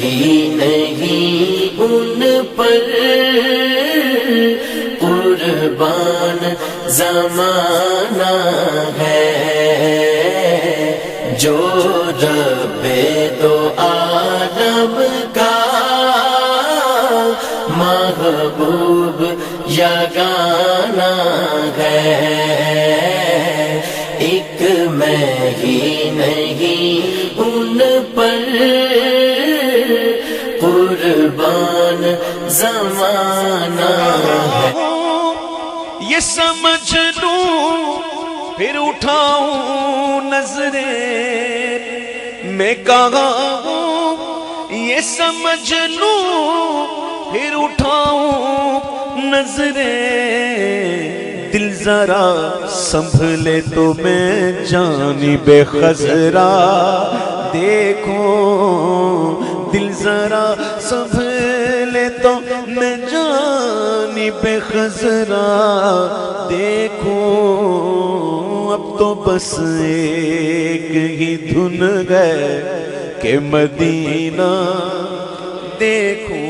ہی نہیں ان پر قربان زمانہ ہے، جو رب دو عالم کا محبوب یگانہ ہے۔ ایک میں ہی نہیں ان پر قربان زمانہ ہے۔ یہ سمجھ لوں پھر اٹھاؤں نظریں میں کہاں ہوں، یہ سمجھ لوں پھر اٹھاؤں نظریں، دل ذرا سنبھلے تو میں جانب خضرا دیکھوں، دل ذرا سنبھلے تو میں جانب خضرا دیکھوں، اب تو بس ایک ہی دھن ہے کہ مدینہ دیکھوں۔